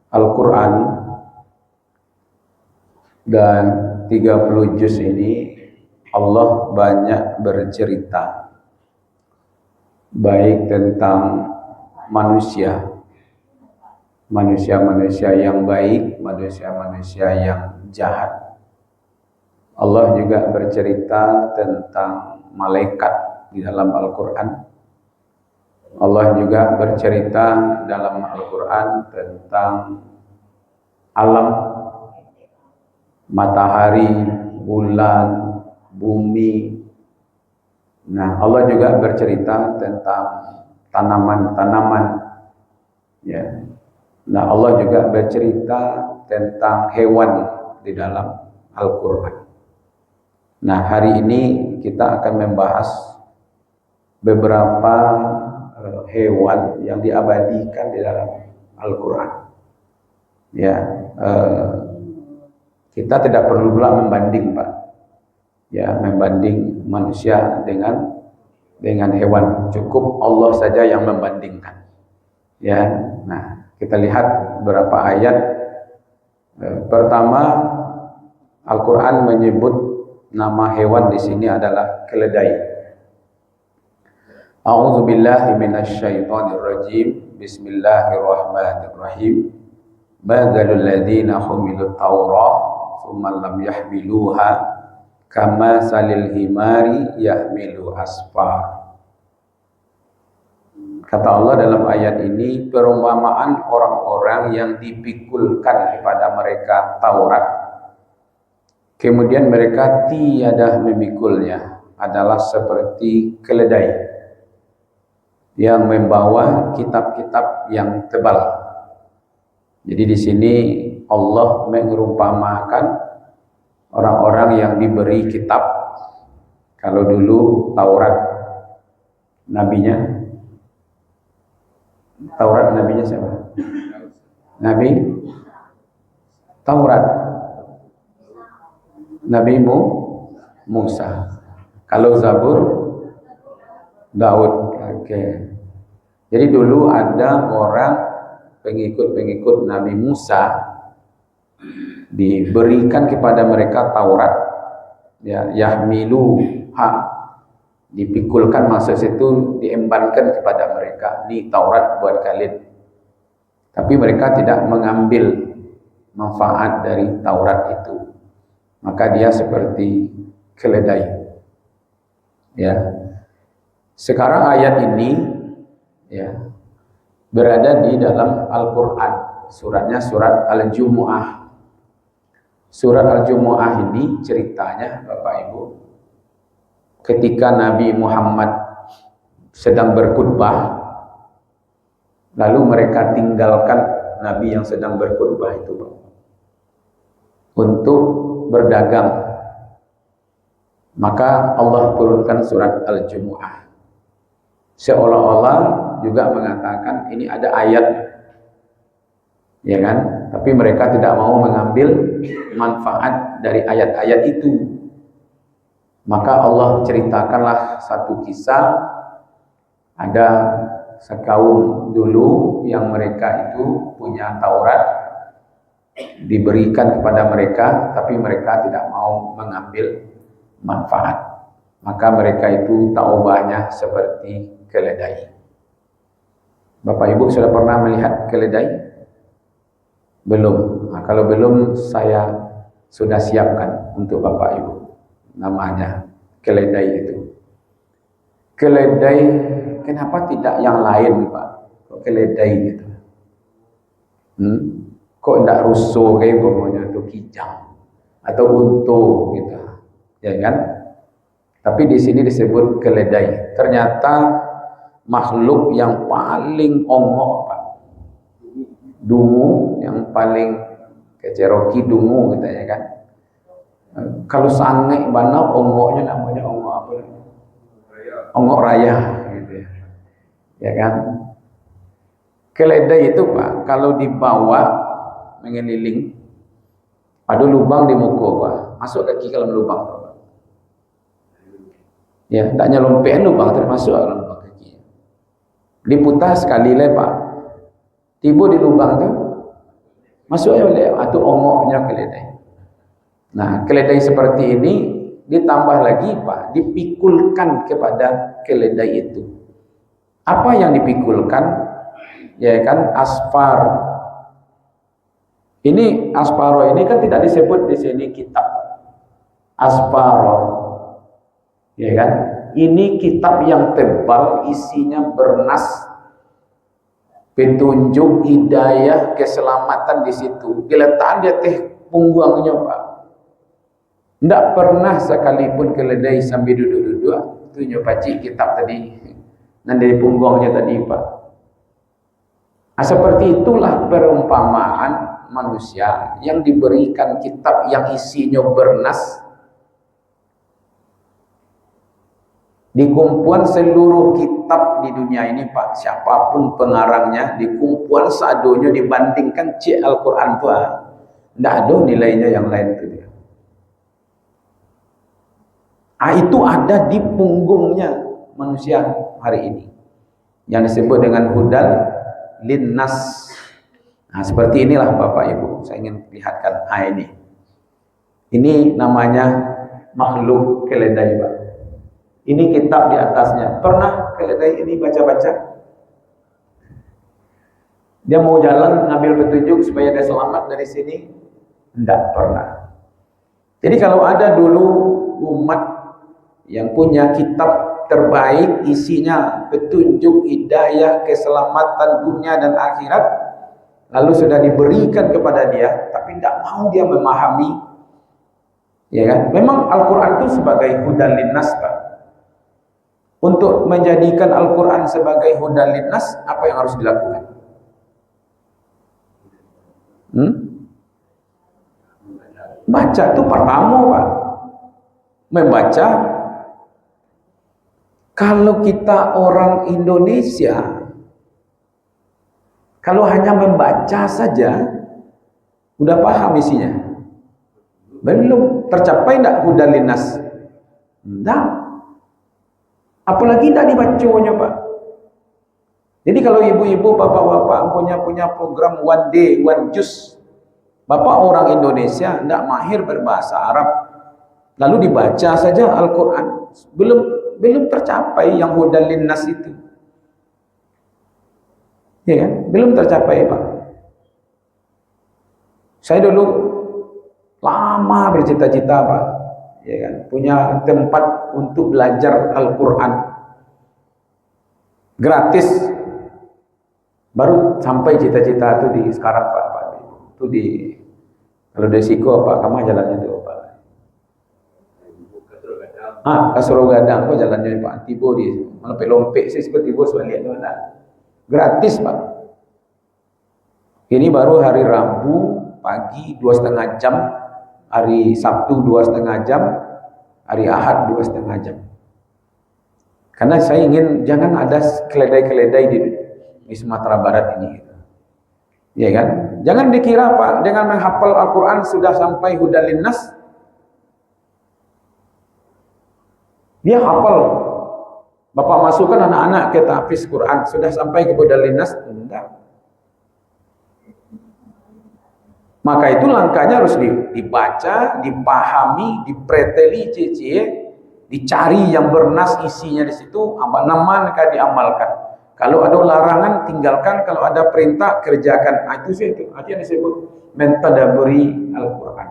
Al-Quran dan 30 juz ini Allah banyak bercerita baik tentang manusia yang baik, manusia yang jahat. Allah juga bercerita tentang malaikat di dalam Al-Quran. Allah juga bercerita dalam Al-Quran tentang alam, matahari, bulan, bumi. Nah, Allah juga bercerita tentang tanaman-tanaman. Ya. Nah, Allah juga bercerita tentang hewan di dalam Al-Quran. Nah, hari ini kita akan membahas beberapa hewan yang diabadikan di dalam Al-Quran. Ya, kita tidak perlu pula membanding, Pak. Ya, membanding manusia dengan hewan. Cukup Allah saja yang membandingkan. Ya, nah kita lihat beberapa ayat. Pertama, Al-Quran menyebut nama hewan di sini adalah keledai. A'udzubillahi minasyaitonirrajim. Bismillahirrahmanirrahim. Badalul ladzina humilut Taurah tsumma lam yahmiluha kama salil himari yahmilu asfar. Kata Allah dalam ayat ini, perumpamaan orang-orang yang dipikulkan kepada mereka Taurat, kemudian mereka tiada memikulnya, adalah seperti keledai yang membawa kitab-kitab yang tebal. Jadi di sini Allah mengumpamakan orang-orang yang diberi kitab. Kalau dulu Taurat nabinya siapa? Nabi Taurat, Nabi Musa. Kalau Zabur, Daud. Oke. Jadi dulu ada orang pengikut Nabi Musa, diberikan kepada mereka Taurat, ya, yahmilu dipikulkan, masa itu diembankan kepada mereka, ini Taurat buat kalian. Tapi mereka tidak mengambil manfaat dari Taurat itu, maka dia seperti keledai. Ya. Sekarang ayat ini, ya, berada di dalam Al-Quran. Suratnya surat Al-Jumu'ah. Surat Al-Jumu'ah ini ceritanya, Bapak Ibu, ketika Nabi Muhammad sedang berkhutbah, lalu mereka tinggalkan Nabi yang sedang berkhutbah itu, Pak, untuk berdagang. Maka Allah turunkan surat Al-Jumu'ah, seolah-olah juga mengatakan ini ada ayat, ya kan? Tapi mereka tidak mau mengambil manfaat dari ayat-ayat itu. Maka Allah ceritakanlah satu kisah. Ada sekaum dulu yang mereka itu punya Taurat, diberikan kepada mereka, tapi mereka tidak mau mengambil manfaat. Maka mereka itu taubahnya seperti keledai. Bapak Ibu sudah pernah melihat keledai? Belum. Nah, kalau belum, saya sudah siapkan untuk Bapak Ibu. Namanya keledai itu. Keledai, kenapa tidak yang lain, Pak? Kok keledai gitu? Kok tidak rusuh kayak pokoknya, atau kijang atau untu gitu, ya kan? Tapi di sini disebut keledai. Ternyata makhluk yang paling ongok, Pak. Dungu yang paling keceroki, dungu gitu, ya kan? Kalau sange bana ongoknya namanya ongok apa? Ongok raya gitu ya. Ya kan? Keledai itu, Pak, kalau dibawa mengeliling, ada lubang di muka, Pak. Masuk kaki ke dalam lubang, Pak. Ya, tak nyelompean lubang, termasuk dalam lubang kaki. Diputar sekali, Pak. Tiba di lubang itu, Masuk oleh atau ongoknya keledai. Nah, keledai seperti ini ditambah lagi Pak, dipikulkan kepada keledai itu. Apa yang dipikulkan? Ya kan, asfar. Ini asparo ini kan tidak disebut di sini kitab. Asparo. Ya kan? Ini kitab yang tebal, isinya bernas petunjuk, hidayah, keselamatan di situ. Diletakkan di atas punggungnya Pak. Tidak pernah sekalipun keledai sambil duduk-duduk itu nyobaci kitab tadi. Nanti di punggungnya tadi Pak. Nah, seperti itulah perumpamaan manusia yang diberikan kitab yang isinya bernas. Di kumpulan seluruh kitab di dunia ini Pak, siapapun pengarangnya, di kumpulan seadonya dibandingkan cik Al-Quran Pak, tidak ada nilainya yang lain itu dia. Itu ada di punggungnya manusia hari ini, yang disebut dengan hudal linnas. Nah, seperti inilah Bapak Ibu, saya ingin lihatkan ini. Ini namanya makhluk keledai Pak. Ini kitab di atasnya. Pernah keledai ini baca-baca? Dia mau jalan ngambil petunjuk supaya dia selamat dari sini? Tidak pernah. Jadi kalau ada dulu umat yang punya kitab terbaik, isinya petunjuk, hidayah, keselamatan dunia dan akhirat, lalu sudah diberikan kepada dia, tapi tidak mau dia memahami, ya kan? Memang Al-Quran itu sebagai hudan linnas Pak. Untuk menjadikan Al-Quran sebagai hudan linnas, apa yang harus dilakukan? Baca itu pertama Pak. Membaca. Kalau kita orang Indonesia, kalau hanya membaca saja, udah paham isinya? Belum tercapai tidak hudan linnas? Tidak. Apalagi tidak dibacanya Pak. Jadi kalau ibu-ibu, bapak-bapak punya program one day, one juice, Bapak orang Indonesia tidak mahir berbahasa Arab, lalu dibaca saja Al-Quran, belum tercapai yang hudan linnas itu. Ya kan? Belum tercapai Pak. Saya dulu lama bercita-cita Pak, ya kan, punya tempat untuk belajar Al-Quran gratis. Baru sampai cita-cita itu di sekarang Pak. Itu di kalau dari Siko Pak, kamu jalannya itu Pak. Kasro Gadang kok jalannya Pak. Tibo di lompe sih seperti bos balik itu ada. Gratis Pak. Ini baru hari Rabu pagi 2,5 jam, hari Sabtu 2,5 jam, hari Ahad 2,5 jam. Karena saya ingin jangan ada keledai-keledai di Sumatera Barat ini. Ya kan? Jangan dikira Pak dengan menghafal Al-Quran sudah sampai hudan linnas. Dia hafal. Bapak masukkan anak-anak ke tahfiz Quran sudah sampai ke hudan linnas? Tidak. Maka itu langkahnya harus dibaca, dipahami, dipreteli, dicari yang bernas isinya di situ, aman-amankah diamalkan. Kalau ada larangan tinggalkan, kalau ada perintah kerjakan. Itu yang disebut mentadaburi Al-Quran.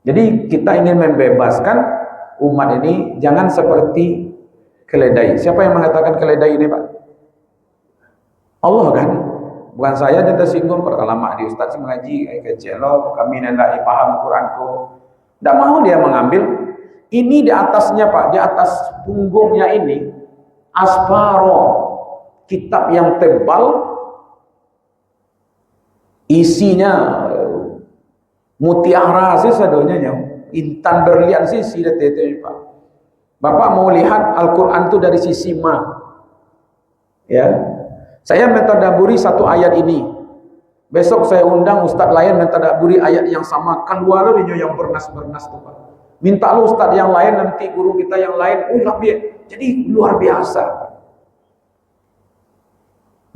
Jadi kita ingin membebaskan umat ini jangan seperti keledai. Siapa yang mengatakan keledai ini Pak? Allah kan? Bukan saya yang tersinggung. Kalau lama di Ustaz mengaji kecil, kami tidak paham Quranku. Tidak mau dia mengambil. Ini di atasnya Pak, di atas punggungnya ini asparo, kitab yang tebal, isinya mutiara sih sadonya, intan berlian sih itu Pak. Bapak mau lihat Al-Quran itu dari sisi ya. Saya mentadaburi satu ayat ini. Besok saya undang Ustadz lain mentadaburi ayat yang sama. Keluar yang bernas-bernas tuh Pak. Minta lu Ustadz yang lain, nanti guru kita yang lain. Jadi luar biasa.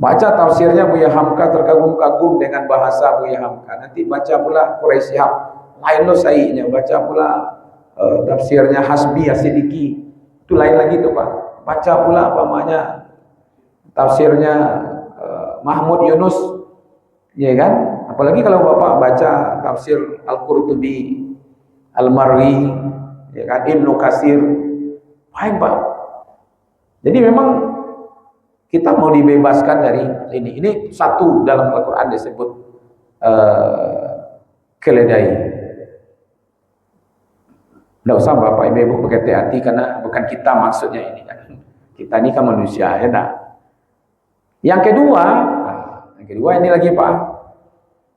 Baca tafsirnya Buya Hamka terkagum-kagum dengan bahasa Buya Hamka. Nanti baca pula Quraisy Shihab, lain lo saiknya. Baca pula tafsirnya Hasbi Asidiki, itu lain lagi tuh Pak. Baca pula apa namanya tafsirnya Mahmud Yunus, ya kan? Apalagi kalau Bapak baca tafsir Al-Qurtubi, Al-Marwi, ya kan, Ibnu Katsir, baik Pak. Jadi memang kita mau dibebaskan dari ini. Ini satu dalam Al-Quran disebut keledai. Tidak usah Bapak Ibu berhati-hati karena bukan kita maksudnya ini kan. Kita ini kan manusia, ya tak? Yang kedua ini lagi Pak.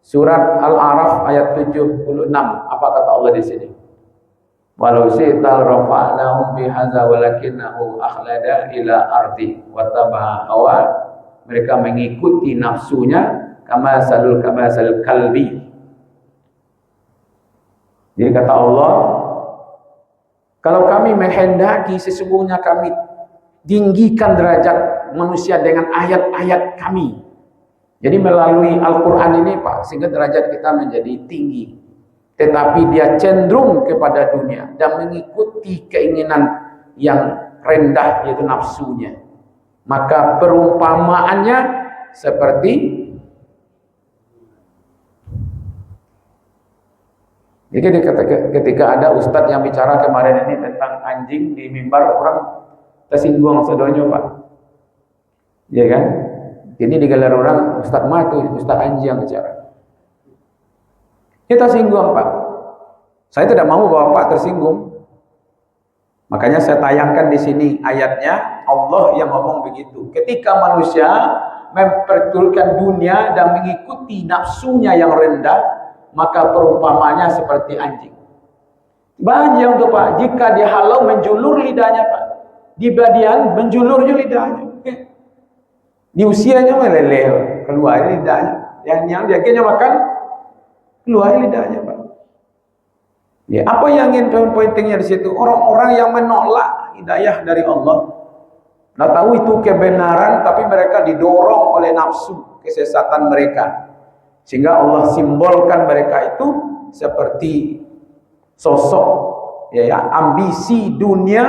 Surat Al-A'raf ayat 76. Apa kata Allah di sini? Walau syi'tal rafa'nahu bihadza walakinahu akhlada ila ardi wa taba'a hawa. Mereka mengikuti nafsunya kama salul kalbi. Jadi kata Allah, kalau kami menghendaki sesungguhnya kami tinggikan derajat manusia dengan ayat-ayat kami. Jadi melalui Al-Quran ini Pak, sehingga derajat kita menjadi tinggi. Tetapi dia cenderung kepada dunia dan mengikuti keinginan yang rendah, yaitu nafsunya. Maka perumpamaannya seperti jadi ketika ada ustadz yang bicara kemarin ini tentang anjing di mimbar, orang tersinggung sedonya Pak, ya kan? Jadi digelar orang ustadz mah itu ustadz anjing yang bicara. Kita singgung Pak. Saya tidak mau Bapak tersinggung. Makanya saya tayangkan di sini ayatnya Allah yang ngomong begitu. Ketika manusia mempertulkan dunia dan mengikuti nafsunya yang rendah, maka perumpamanya seperti anjing. Anjing tuh Pak, jika dihalau menjulur lidahnya Pak. Di badian menjulurnya lidahnya. Di usianya meleleh keluar lidahnya. Yang dia akhirnya makan keluar lidahnya Pak. Ya, apa yang ingin pointingnya di situ? Orang-orang yang menolak hidayah dari Allah, nggak tahu itu kebenaran, tapi mereka didorong oleh nafsu kesesatan mereka, sehingga Allah simbolkan mereka itu seperti sosok ya, ambisi dunia,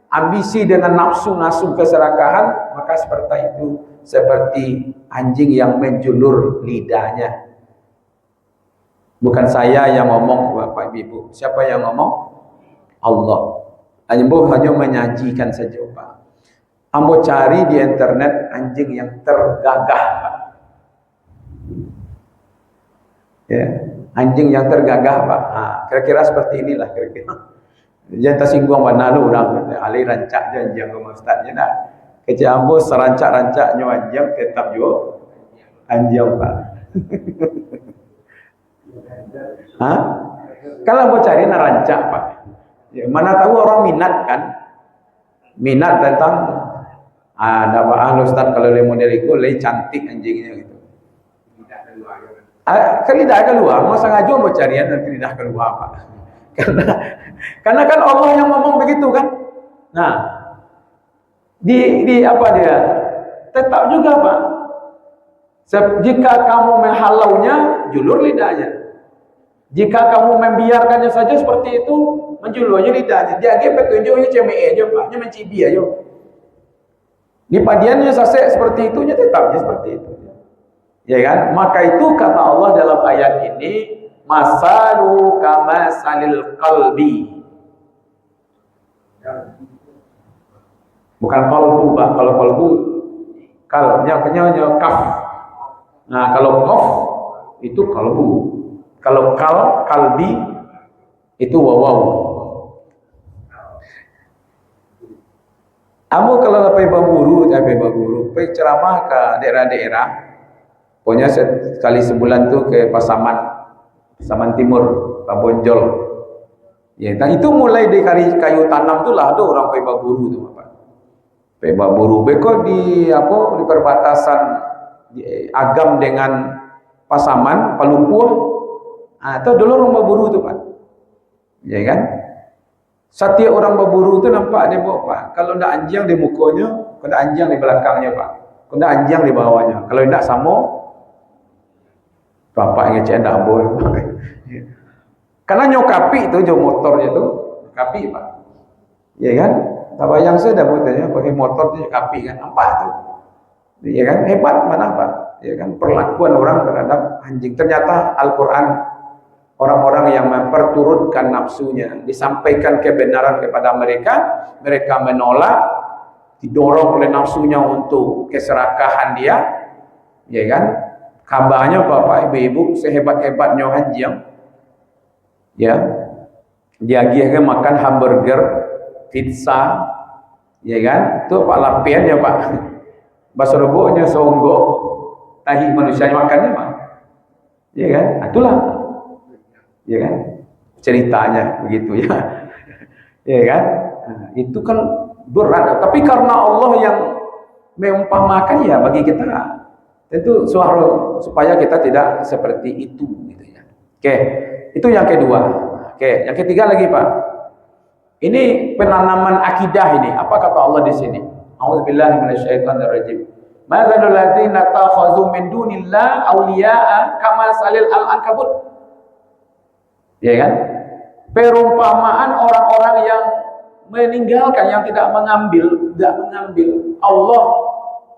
ambisi dengan nafsu keserakahan, maka seperti itu, seperti anjing yang menjulur lidahnya. Bukan saya yang ngomong Bapak Ibu. Siapa yang ngomong? Allah. Ambo hanya menyajikan saja Pak. Ambo cari di internet anjing yang tergagah Pak. Ya, anjing yang tergagah Pak. Kira-kira seperti inilah kira-kira. Jangan tersinggung banalu orang alih rancak janjian ke ustaznya dah. Kerja ambo serancak-rancaknya anjing tetap juga anjing Pak. Kalau mau cari narancak Pak, ya, mana tahu orang minat kan, minat tentang ada Pak Ustaz kalau le model itu le cantik anjingnya gitu. Kan lidah keluar, mau sengaja mau carian dan lidah keluar Pak. Karena kan Allah yang ngomong begitu kan. Nah, di apa dia? Tetap juga Pak. Jika kamu menghalaunya, julur lidahnya. Jika kamu membiarkannya saja seperti itu, menjulurnya lidahnya. Dia petunjuknya cemeh aja Pak, nya mencibi aja. Di padiannya sasek seperti itu, nya tetapnya seperti itu. Ya kan? Maka itu kata Allah dalam ayat ini, masalu kamasalil qalbi. Bukan qalbu, Pak. Kalau qalbu kalnya kaf. Nah, kalau qaf itu qalbu. Kalau kalbi itu wawaw. Kamu kalau dapat baburu, pergi ceramah ke daerah-daerah. Pokoknya sekali sebulan tuh ke Pasaman Timur, Pabonjol. Ya, dan itu mulai di kayu tanam tuh lah ada orang pergi baburu tuh, Pak. Pergi baburu. Beko di perbatasan di Agam dengan Pasaman, Palumpuh. Atau dulu orang berburu itu Pak, ya kan? Setiap orang berburu itu nampak dia bawa Pak. Kalau ada anjing di mukanya, ada anjing di belakangnya Pak. Kena anjing di bawahnya. Kalau tidak samo, bapak ngecek tidak boleh. Karena nyokapi itu jauh motornya itu, kapi pak. Ya kan? Tabayang saya dah buatnya pakai motor itu kapi kan, apa itu? Ya kan? Hebat mana pak? Ya kan? Perlakuan orang terhadap anjing. Ternyata Al-Quran orang-orang yang memperturutkan nafsunya, disampaikan kebenaran kepada mereka, mereka menolak, didorong oleh nafsunya untuk keserakahan dia, ya kan? Kabarnya bapak ibu-ibu sehebat-hebatnya anjing, ya, dia akhirnya makan hamburger, pizza, ya kan? Itu pak lapian ya pak, bahasa robohnya songgo, tahi manusia makannya mah, ya kan? Itulah, ya kan? Ceritanya begitu ya, ya kan? Nah, itu kan berat, tapi karena Allah yang mengumpamakan ya bagi kita tentu supaya kita tidak seperti itu gitu ya. Oke, itu yang kedua. Oke, yang ketiga lagi Pak. Ini penanaman akidah ini. Apa kata Allah di sini? A'udzubillahi minasyaitonirrajim. Madzalul ladzina takhazu min dunillah awliya'a kama salil al-ankabut. Ya kan? Perumpamaan orang-orang yang meninggalkan, yang tidak mengambil Allah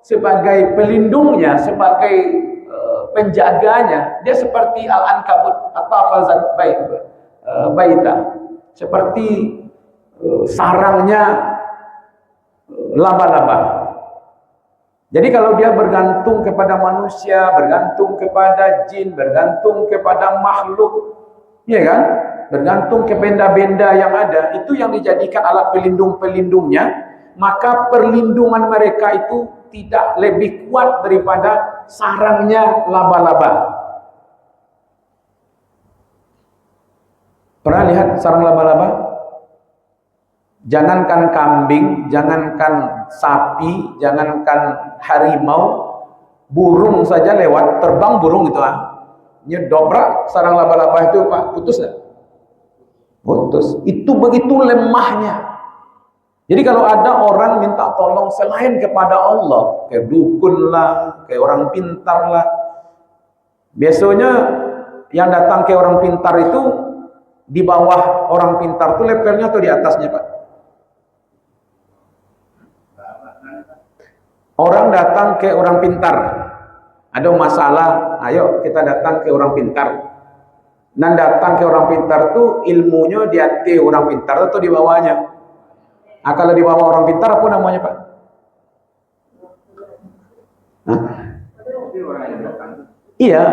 sebagai pelindungnya, sebagai penjaganya. Dia seperti al-ankabut atau khazat baita, seperti sarangnya laba-laba. Jadi kalau dia bergantung kepada manusia, bergantung kepada jin, bergantung kepada makhluk, ya kan? Bergantung ke benda-benda yang ada, itu yang dijadikan alat pelindung-pelindungnya, maka perlindungan mereka itu tidak lebih kuat daripada sarangnya laba-laba. Pernah lihat sarang laba-laba? Jangankan kambing, jangankan sapi, jangankan harimau, burung saja lewat, terbang burung itu nyedobrak sarang laba-laba itu Pak, putus enggak? Putus. Itu begitu lemahnya. Jadi kalau ada orang minta tolong selain kepada Allah, kayak dukun lah, kayak orang pintar lah, biasanya yang datang ke orang pintar itu di bawah orang pintar itu levelnya atau di atasnya Pak? Orang datang ke orang pintar, ada masalah, ayo kita datang ke orang pintar. Dan datang ke orang pintar tuh ilmunya di atas orang pintar atau di bawahnya? Nah, kalau di bawah orang pintar apa namanya Pak? Hah? Iya.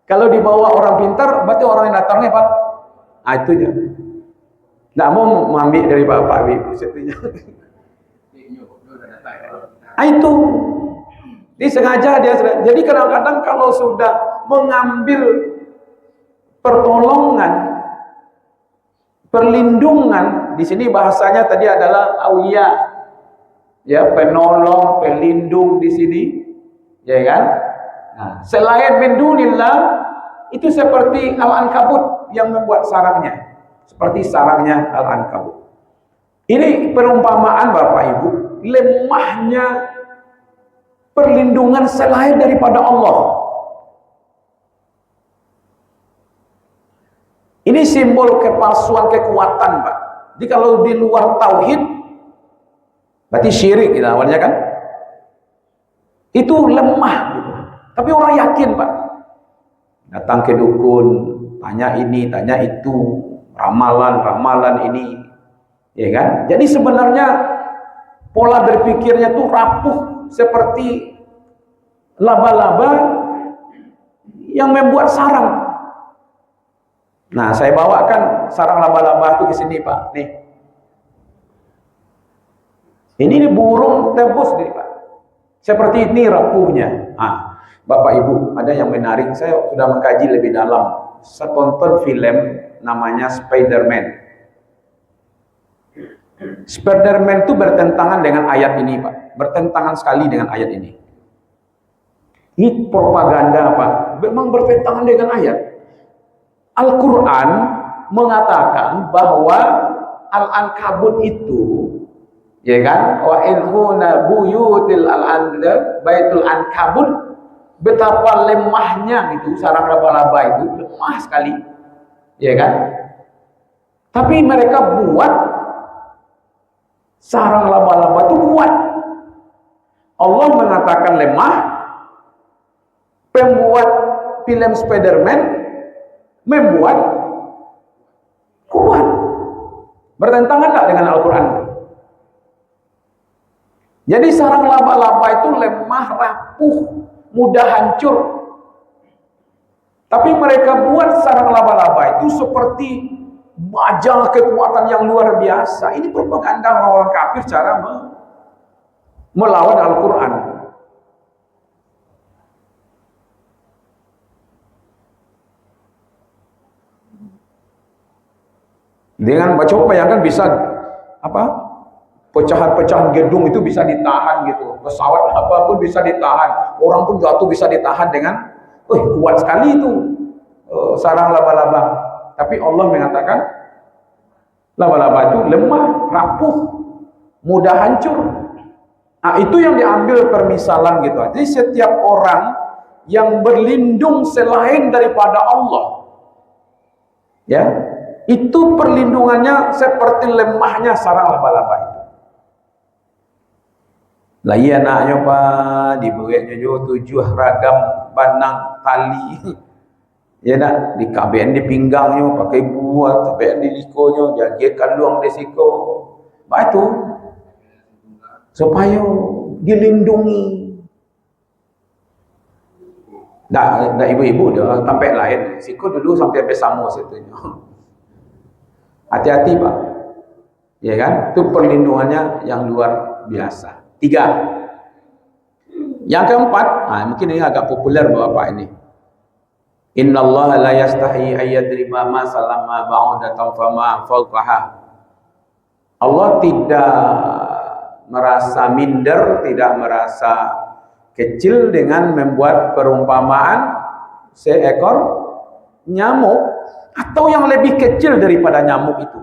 Kalau di bawah orang pintar, berarti orang yang datangnya Pak? Ah itu ya. Nggak mau mengambil dari bapak ibu sepertinya. Ah itu. Disengaja dia. Jadi kadang-kadang kalau sudah mengambil pertolongan, perlindungan, di sini bahasanya tadi adalah aulia, ya penolong, pelindung di sini, ya kan? Nah, selain min dunillah itu seperti al-ankabut yang membuat sarangnya, seperti sarangnya al-ankabut. Ini perumpamaan Bapak Ibu, lemahnya perlindungan selain daripada Allah. Ini simbol kepalsuan kekuatan Pak. Jadi kalau di luar tauhid berarti syirik gitu awalnya kan. Itu lemah gitu. Tapi orang yakin Pak. Datang ke dukun, tanya ini, tanya itu, ramalan ini. Ya kan? Jadi sebenarnya pola berpikirnya tuh rapuh seperti laba-laba yang membuat sarang. Nah, saya bawakan sarang laba-laba itu ke sini, Pak. Nih. Ini burung tembus nih, Pak. Seperti ini rapuhnya. Ah, Bapak Ibu, ada yang menarik. Saya sudah mengkaji lebih dalam. Saya tonton film namanya Spider-Man. Spider-Man itu bertentangan dengan ayat ini, Pak. Bertentangan sekali dengan ayat ini. Ini propaganda, Pak. Memang bertentangan dengan ayat. Al-Quran mengatakan bahwa Al-Ankabut itu Ya kan? Wa inhuna buyutil baitul ankabut, betapa lemahnya gitu sarang laba-laba itu, lemah sekali. Ya kan? Tapi mereka buat sarang laba-laba itu kuat. Allah mengatakan lemah, pembuat film Spider-Man membuat kuat. Bertentangan tak dengan Al-Quran? Jadi sarang laba-laba itu lemah, rapuh, mudah hancur. Tapi mereka buat sarang laba-laba itu seperti baja kekuatan yang luar biasa. Ini propaganda orang-orang kafir cara melawan Al-Quran. Dengan coba bayangkan bisa apa? Pecahan-pecahan gedung itu bisa ditahan gitu. Pesawat apapun bisa ditahan. Orang pun jatuh bisa ditahan dengan kuat sekali itu sarang laba-laba. Tapi Allah mengatakan laba-laba itu lemah, rapuh, mudah hancur. Nah, itu yang diambil permisalan gitu. Jadi setiap orang yang berlindung selain daripada Allah, ya, itu perlindungannya seperti lemahnya sarang laba-laba itu. Lah iya naknya pak dibuatnya juga 7 ragam banang tali. Ya nak di KBN di pinggangnya pakai buat sampai di likonya jaga kaluang di siko. Batu supaya dilindungi. Dah ibu-ibu dah sampai lain. Siko dulu sampai bersama situ. Hati-hati pak. Ya kan? Itu perlindungannya yang luar biasa. 3. Yang keempat, mungkin ini agak populer bapak ini. Innallaha la yastahi ayyadriba ma salama ba'udatan fama fawqaha. Allah tidak merasa minder, tidak merasa kecil dengan membuat perumpamaan seekor nyamuk atau yang lebih kecil daripada nyamuk itu.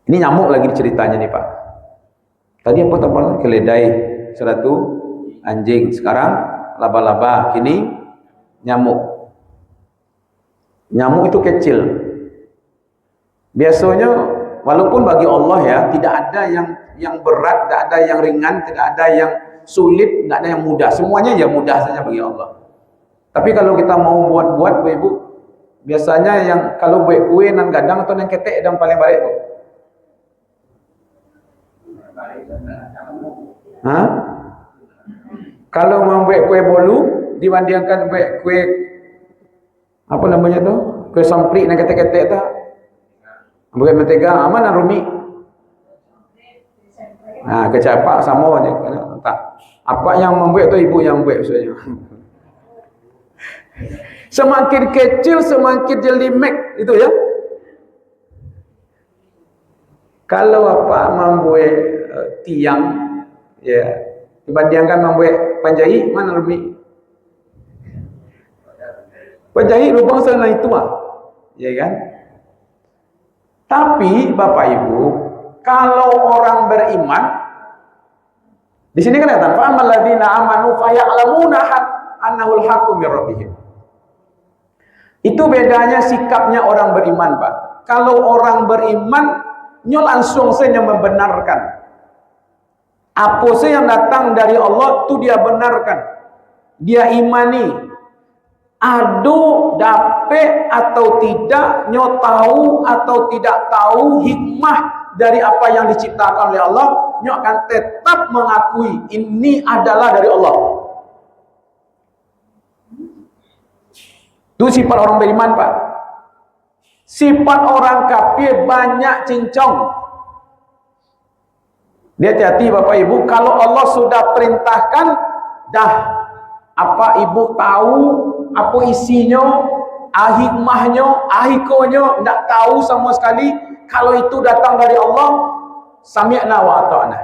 Ini nyamuk lagi ceritanya nih Pak. Tadi apa teman? Keledai, satu anjing, sekarang laba-laba, kini nyamuk. Nyamuk itu kecil. Biasanya walaupun bagi Allah ya tidak ada yang berat, tidak ada yang ringan, tidak ada yang sulit, tidak ada yang mudah. Semuanya ya mudah saja bagi Allah. Tapi kalau kita mau buat-buat Ibu, biasanya yang kalau buat kue nang gadang atau nang ketek dan paling baik Bu. Kalau membuat kue bolu dibandingkan buat kue apa namanya tuh, kue samprik dan ketek-ketek tu, buat mentega mana rumi. Kecapak sama aja. Tak. Apa yang membuat tu ibu yang buat sebenarnya. Semakin kecil semakin jelimek itu ya. Kalau apa membuat tiang ya dibandingkan membuat panjai mana lebih panjai lubang sana itu ya kan. Tapi Bapak Ibu, kalau orang beriman di sini kan kata fa amal ladzina amanu fa ya'lamuna annahul haqqu mir rabbihim. Itu bedanya sikapnya orang beriman Pak. Kalau orang beriman nyo langsung saja membenarkan apa sih yang datang dari Allah tu dia benarkan, dia imani. Ado dapat atau tidak, nyo tahu atau tidak tahu hikmah dari apa yang diciptakan oleh Allah, nyo akan tetap mengakui ini adalah dari Allah. Itu sifat orang beriman Pak. Sifat orang kafir banyak cincong. Dia hati-hati Bapak Ibu, kalau Allah sudah perintahkan, dah apa Ibu tahu apa isinya, hikmahnya, hikonya, tidak tahu sama sekali. Kalau itu datang dari Allah, sami'na wa ata'na.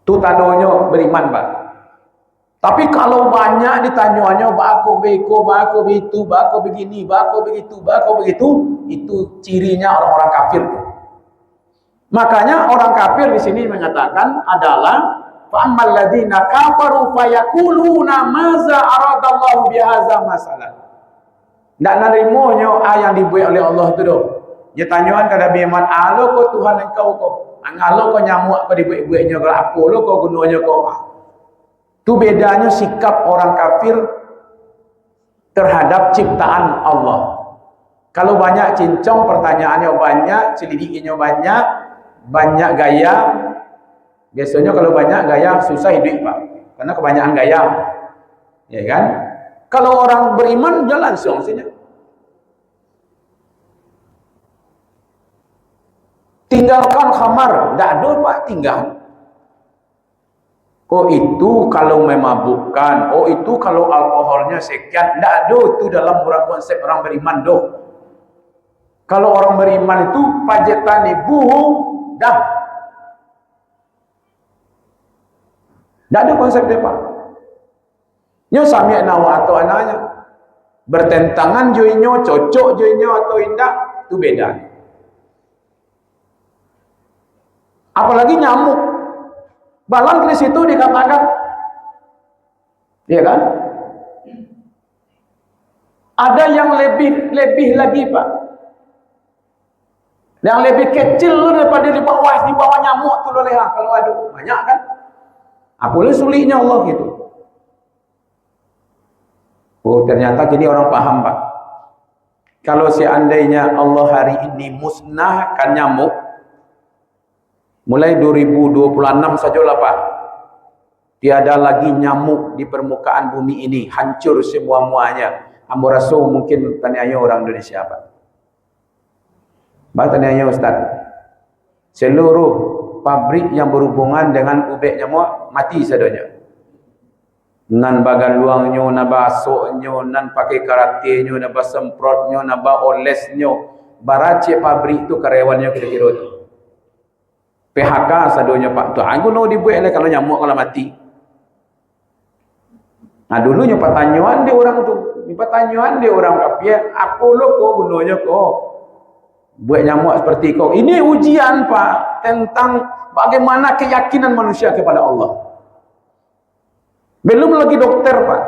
Itu tandanya beriman Pak. Tapi kalau banyak ditanyanya, bako beko, bako begitu, bako begini, bako begitu, bako begitu, itu cirinya orang-orang kafir tuh. Makanya orang kafir di sini mengatakan adalah fa'ammal ladzina kafaru fayaquluna maza aradallahu bihadza masalah. Ndak narimonyo yang dibuat oleh Allah tu doh. Dia tanyaan kepada Nabi alo ko Tuhan engkau ko. Angalo ko nyamuk ko dibuat-buatnya ko apa lo ko gunanya ko. Itu bedanya sikap orang kafir terhadap ciptaan Allah. Kalau banyak cincong, pertanyaannya banyak, selidikinya banyak gaya. Biasanya kalau banyak gaya susah hidup Pak, karena kebanyakan gaya, ya kan? Kalau orang beriman jalan solusinya. Tinggalkan khamar, tidak ada Pak, tinggal. Oh itu kalau memabukkan, oh itu kalau alkoholnya sekian, tidak ada itu dalam konsep orang beriman doh. Kalau orang beriman itu pajetani buhung dah. Tidak ada konsepnya Pak. Nyo sami nawa atau anaknya bertentangan joinyo, cocok joinyo atau indah, itu beda. Apalagi nyamuk. Balang di situ dikatakan, ya kan? Ada yang lebih lagi Pak, yang lebih kecil daripada di bawah nyamuk tu leha. Kalau ada banyak kan? Apalagi sulitnya Allah gitu. Oh ternyata kini orang paham Pak. Kalau seandainya Allah hari ini musnahkan nyamuk, mulai 2026 sajalah Pak, tiada lagi nyamuk di permukaan bumi ini, hancur semua-muanya. Ambo rasa mungkin tanya orang Indonesia Pak. Tanya Ustaz, seluruh pabrik yang berhubungan dengan ubek nyamuk mati sadanya. Nan bagan luangnya, nan basoknya, nan pakai karatenya, nan semprotnya, nan olesnya, barace pabrik itu karyawannya kira-kira itu. PHK sadonya Pak. Tu aku no dibuat lah kalau nyamuk kalau mati. Nah dulunya pertanyaan dia orang tu. Pertanyaan dia orang kafir, apa lo kau gunanya kau buat nyamuk seperti kau? Ini ujian Pak tentang bagaimana keyakinan manusia kepada Allah. Belum lagi dokter Pak,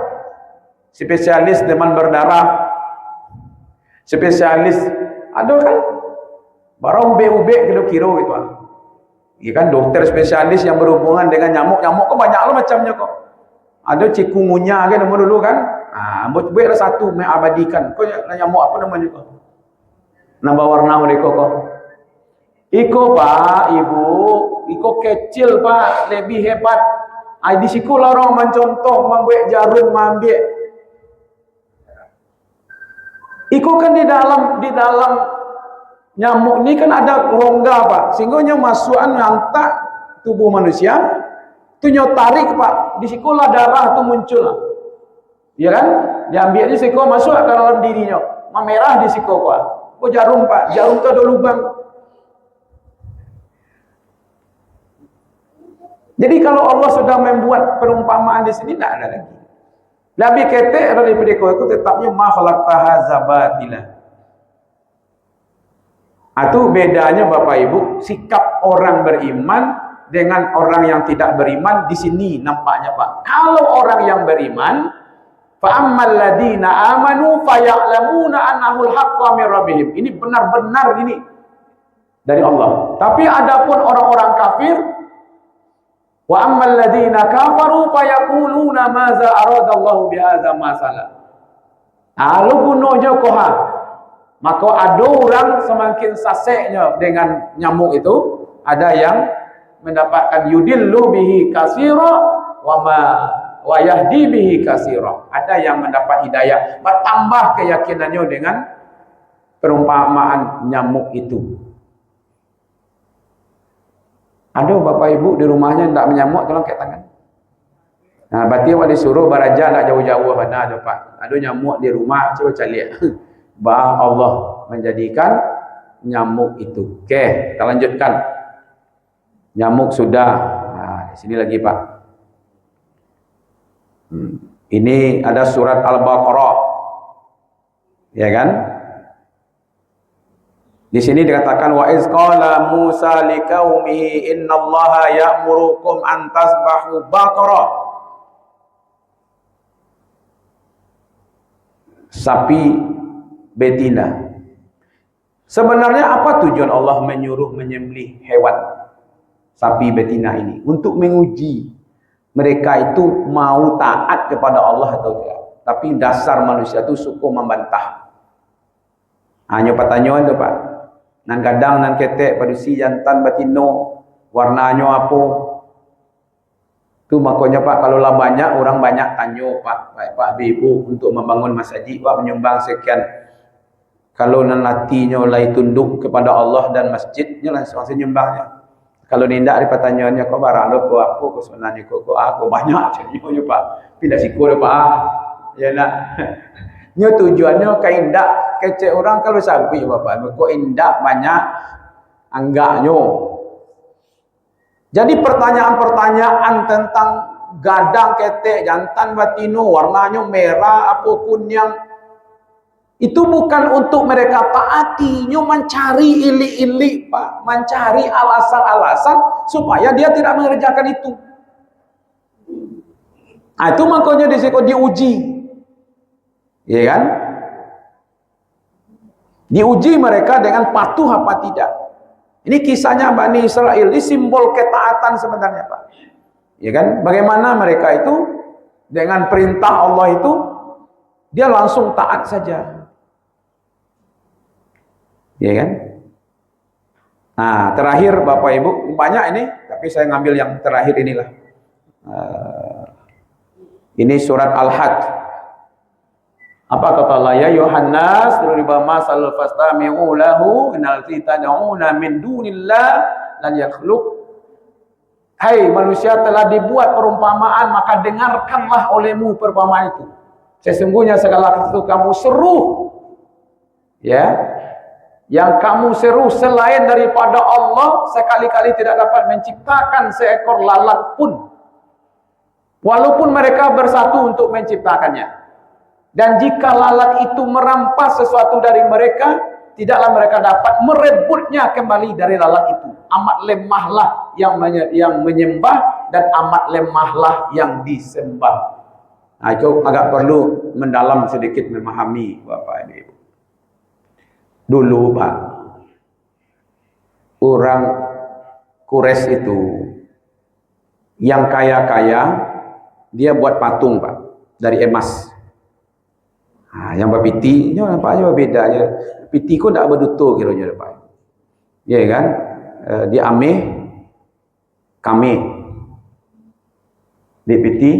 spesialis demam berdarah, spesialis ada kan barang ube-ube kira-kira gitu Pak. Ya kan dokter spesialis yang berhubungan dengan nyamuk kok banyak lah macamnya kok. Ada cikungunya kan nama dulu kan. Buat satu mengabadikan. Kok nyamuk apa namanya kok? Nambah warna mereka kok. Iko Pak, Ibu, iko kecil Pak, lebih hebat. Di sekolah orang mencontoh membuat jarum ambil. Iko kan di dalam nyamuk ni kan ada rongga Pak, sehingga masukan nyantak tubuh manusia tu tarik Pak, di sekolah darah tu muncul, ya kan? Diambil di sekolah masuk ke dalam dirinya, memerah di sekolah Pak. Oh jarum Pak, jarum tu ada lubang. Jadi kalau Allah sudah membuat perumpamaan di sini, tidak ada lagi. Lebih ketek daripada kau tetapnya ma khalaqtaha zabatila. Itu bedanya Bapak Ibu, sikap orang beriman dengan orang yang tidak beriman di sini nampaknya Pak. Kalau orang yang beriman, fa ammal ladina amanu faya'lamuna annahul haqqu min rabbihim. Ini benar-benar ini dari Allah. Tapi adapun orang-orang kafir, wa ammal ladina kafaru fayaquluna maza aradallahu bihadza masalah. Lalu gunanya koha. Maka ada orang semakin saseknya dengan nyamuk itu, ada yang mendapatkan yudillu bihi kasira wa yahdi bihi kasira. Ada yang mendapat hidayah, bertambah keyakinannya dengan perumpamaan nyamuk itu. Ada Bapak Ibu di rumahnya tidak menyamuk, tolong angkat tangan. Nah, berarti awak disuruh beraja nak jauh-jauh mana ada Pak. Ada nyamuk di rumah, coba cari lihat. Bah Allah menjadikan nyamuk itu. Oke, kita lanjutkan. Nyamuk sudah. Nah, di sini lagi Pak. Ini ada surat Al-Baqarah, ya kan? Di sini dikatakan wa iz qala Musa liqaumihi innallaha ya'murukum an tasbahu baqarah. Sapi betina. Sebenarnya apa tujuan Allah menyuruh menyembelih hewan sapi betina ini? Untuk menguji mereka itu mau taat kepada Allah atau tidak. Tapi dasar manusia itu suka membantah. Hanya pertanyaan tu Pak. Nan kadang nan ketek padusi jantan batino warnanya apa? Tu makanya Pak, kalau lah banyak orang banyak tanya Pak Ibu untuk membangun masjid Pak menyumbang sekian. Kalau nan latinya lai tunduk kepada Allah dan masjidnya langsung nyumbangnya. Kalau nindak ada pertanyaannya kok barang lo kok apa kok sebenarnya kok aku banyak jadinya Pak. Tidak sikur Pak. Ya nak. Nyo tujuannya kaindak kecek orang kalau sapi Bapak. Kok indak banyak anggaknya. Jadi pertanyaan-pertanyaan tentang gadang ketek jantan batino warnanya merah apapun yang itu bukan untuk mereka taati, nyo mencari ilik-ilik Pak, mencari alasan-alasan supaya dia tidak mengerjakan itu. Nah, itu makanya disiko diuji, ya kan? Diuji mereka dengan patuh apa tidak. Ini kisahnya Bani Israel, ini simbol ketaatan sebenarnya Pak. Ya kan? Bagaimana mereka itu dengan perintah Allah itu dia langsung taat saja. Ya kan? Nah, terakhir Bapak Ibu, banyak ini, tapi saya ngambil yang terakhir inilah. Ini surat Al-Hajj. Apa kata Allah ya Yohanes duriba masal fastami'u lahu innal tad'una min dunillah lan yakhluq. Hai manusia, telah dibuat perumpamaan maka dengarkanlah olehmu perumpamaan itu. Sesungguhnya segala sesuatu kamu seru, ya, yang kamu seru selain daripada Allah sekali-kali tidak dapat menciptakan seekor lalat pun, walaupun mereka bersatu untuk menciptakannya. Dan jika lalat itu merampas sesuatu dari mereka, tidaklah mereka dapat merebutnya kembali dari lalat itu. Amat lemahlah yang menyembah dan amat lemahlah yang disembah. Nah, itu agak perlu mendalam sedikit memahami Bapak Ibu. Dulu Pak, orang Quraisy itu yang kaya-kaya dia buat patung Pak dari emas. Nah, yang berpiti, nampaknya bedanya. Piti kok tak berdutur kiranya Pak. Ya kan? Di ameh, kami. Di piti,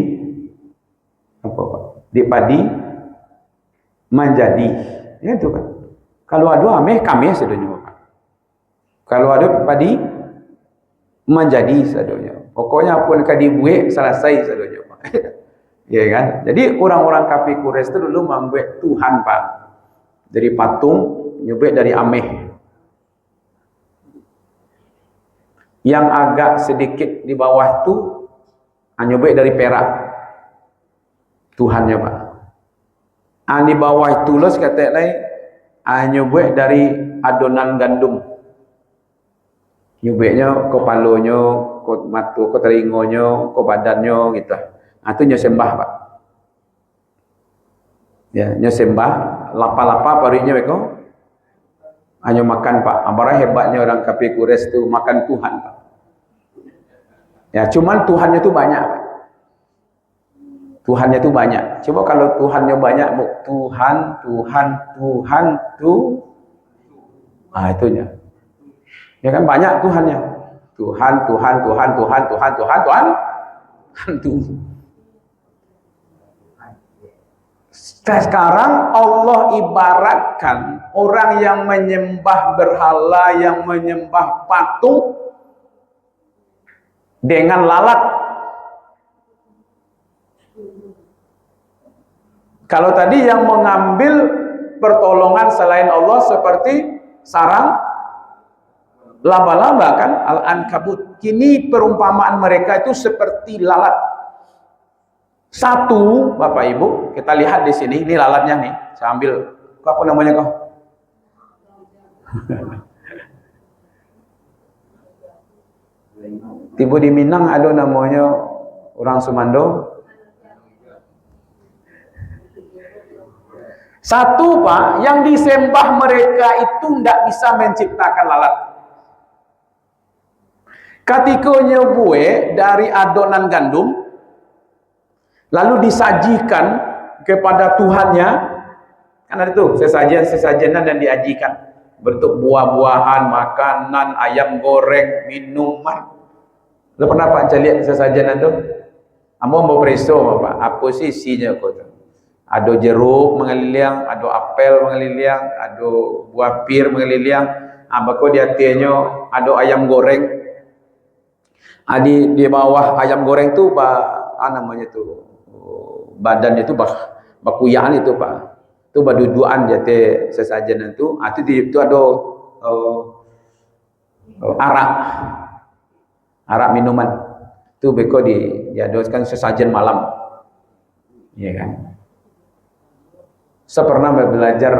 apa Pak? Di padi, menjadi. Ya itu kan. Kalau ada ameh, kami sadonya Pak. Kalau ada padi, menjadi sadonya. Pokoknya pun kadibuek selesai sadonya Pak. Ya kan? Jadi orang-orang kafir Quraisy itu dulu membuat Tuhan Pak. Dari patung, nyubek dari ameh. Yang agak sedikit di bawah itu nyubek dari perak. Tuhannya Pak. Di bawah itu los kata lain nyubek dari adonan gandum. Nyubeknya ke palonya, ke matu, ke telingonya, ke badannya gitu. Itu nyesembah Pak. Ya, nyesembah lapa-lapa parinya mereka hanya makan Pak. Amarah hebatnya orang kafir Quraisy itu makan Tuhan Pak. Ya, cuman Tuhannya itu banyak Pak. Tuhannya itu banyak. Coba kalau Tuhannya banyak, Tuhan itunya. Ya kan banyak Tuhannya. Tuhan. Sekarang Allah ibaratkan orang yang menyembah berhala, yang menyembah patung dengan lalat. Kalau tadi yang mengambil pertolongan selain Allah seperti sarang laba-laba kan, Al-Ankabut. Kini perumpamaan mereka itu seperti lalat. Satu, Bapak Ibu, kita lihat di sini, ini lalatnya nih. Saya ambil, apa namanya kau? Tiba di Minang ada namanya orang Sumando. Satu Pak, yang disembah mereka itu tidak bisa menciptakan lalat. Ketika nyebue dari adonan gandum, lalu disajikan kepada Tuhannya, kan ada tuh sesajenan dan diajikan bentuk buah-buahan, makanan, ayam goreng, minuman. Lo pernah Pak lihat sesajenan tuh? Amo mau preso Bapak, apa sih isinya kau tuh? Ada jeruk mengeliling, ada apel mengeliling, ada buah pir mengeliling. Bako di hatinya ada ayam goreng. Di bawah ayam goreng tuh namanya tuh badannya tuh bakuyaan itu Pak. Itu baduduan jate sesajenan tuh. Itu ada arak minuman. Itu beko diadoskan sesajen malam. Iya kan? Saya pernah belajar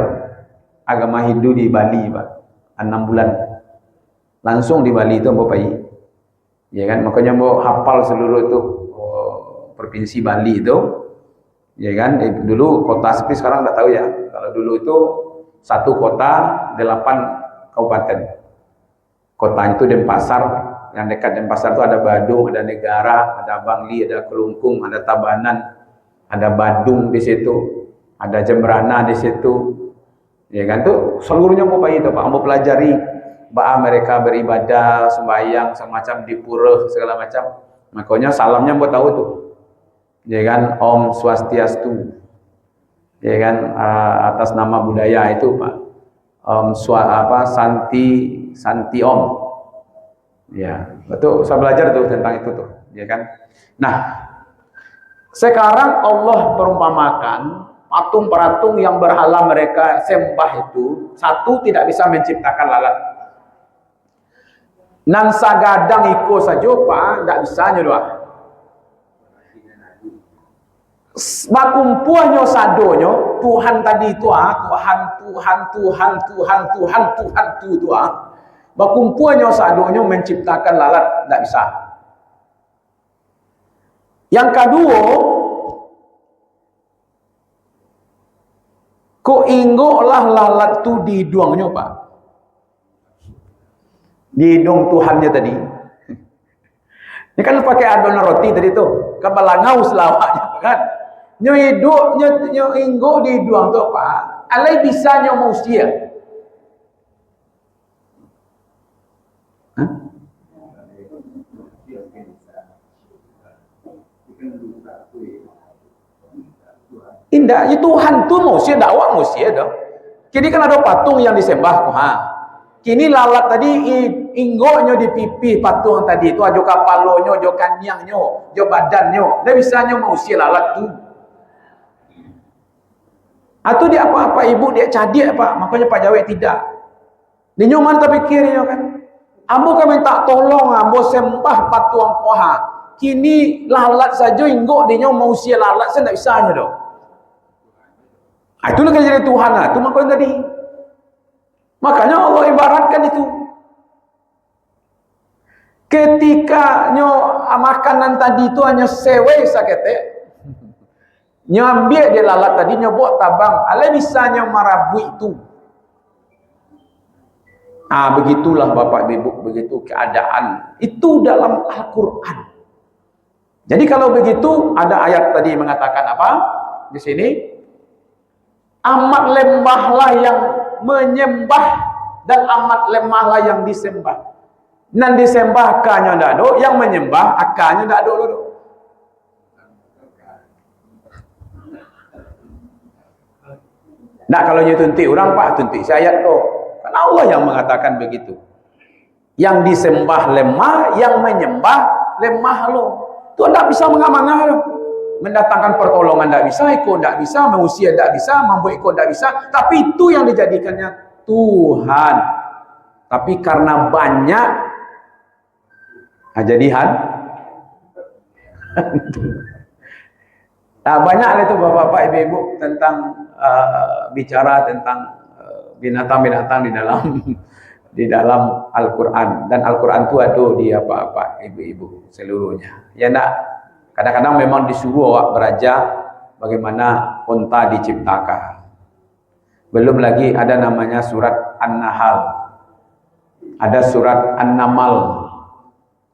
agama Hindu di Bali Pak, 6 bulan. Langsung di Bali itu Bapak I. Ya kan, makanya mau hafal seluruh itu provinsi Bali itu. Ya kan, dulu kota sepi, sekarang enggak tahu ya. Kalau dulu itu satu kota 8 kabupaten. Kotanya itu Denpasar, yang dekat Denpasar itu ada Badung, ada Negara, ada Bangli, ada Kelungkung, ada Tabanan, ada Badung di situ. Ada Jembrana di situ, ya kan tuh seluruhnya mau itu Pak, mau pelajari bahwa mereka beribadah, sembahyang, semacam di pura segala macam. Makanya salamnya mau tahu tuh, ya kan Om Swastiastu, ya kan atas nama budaya itu Pak, Om Santi Om, ya betul. Saya belajar tuh tentang itu tuh, ya kan. Nah, sekarang Allah perumpamakan patung-patung yang berhala mereka sembah itu, satu tidak bisa menciptakan lalat. Nan sagadang iko saja Pak, tidak bisa nyodoa. Bakumpuannya sadonyo, Tuhan tadi itu Tuhan itu bakumpuannya sadonyo menciptakan lalat, tidak bisa. Yang kedua, kok inggolah lalat tu di hidungnya Pak, di hidung Tuhannya tadi. Ini kan pakai adonan roti tadi tuh, kebalangau selawaknya kan. Nyo inggo di hidung tu Pak, alai bisa nyo manusia. Indah, ya Tuhan tuh manusia, dakwah manusia dong. Kini kan ada patung yang disembah. Kini lalat tadi inggonyo di pipi patung tadi itu, ajo kapalonyo, ajo kanyangnya, ajo badannya. Dia bisanya manusia lalat tuh. Atau dia apa-apa ibu dia cadik Pak, makanya Pak Jawa tidak. Dia nyoman tapi pikirnya kan. Ambo kan minta tolong, ambo sembah patung koha. Kini lalat saja inggo dia manusia lalat, saya tidak bisanya dong. Itulah kan jadi Tuhan lah. Itu makanya tadi. Makanya Allah ibaratkan itu. Ketika makanan tadi itu hanya sewe sakete, nyambil dia lalat tadi buat tabang, alai bisanya marabu itu. Begitulah Bapak Ibu, begitu keadaan. Itu dalam Al-Quran. Jadi kalau begitu ada ayat tadi mengatakan apa? Di sini amat lemahlah yang menyembah dan amat lemahlah yang disembah. Nan disembah akanya ndak ada, yang menyembah akanya ndak ada loh. Nah kalau nyetunti orang Pak, tunti ayat kok. Karena Allah yang mengatakan begitu. Yang disembah lemah, yang menyembah lemah loh. Itu ndak bisa mengamanah loh. Mendatangkan pertolongan tidak bisa, ikut tidak bisa, manusia tidak bisa, mampu ikut tidak bisa, tapi itu yang dijadikannya Tuhan. Tapi karena banyak jadihan Nah, banyak itu bapak-bapak, ibu-ibu tentang bicara tentang binatang-binatang di dalam di dalam Al-Quran, dan Al-Quran itu ada di apa-apa ibu-ibu seluruhnya. Ya nak, kadang-kadang memang disuruh awak belajar bagaimana unta diciptakan. Belum lagi ada namanya surat An-Nahl, ada surat An-Namal,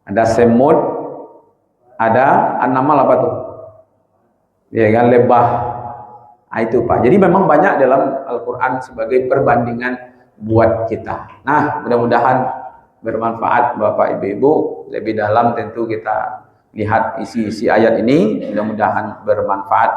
ada Semud, ada An-Namal apa tuh? Ya kan, lebah. Nah, itu Pak. Jadi memang banyak dalam Al-Quran sebagai perbandingan buat kita. Nah, mudah-mudahan bermanfaat Bapak Ibu-Ibu. Lebih dalam tentu kita lihat isi-isi ayat ini, mudah-mudahan bermanfaat.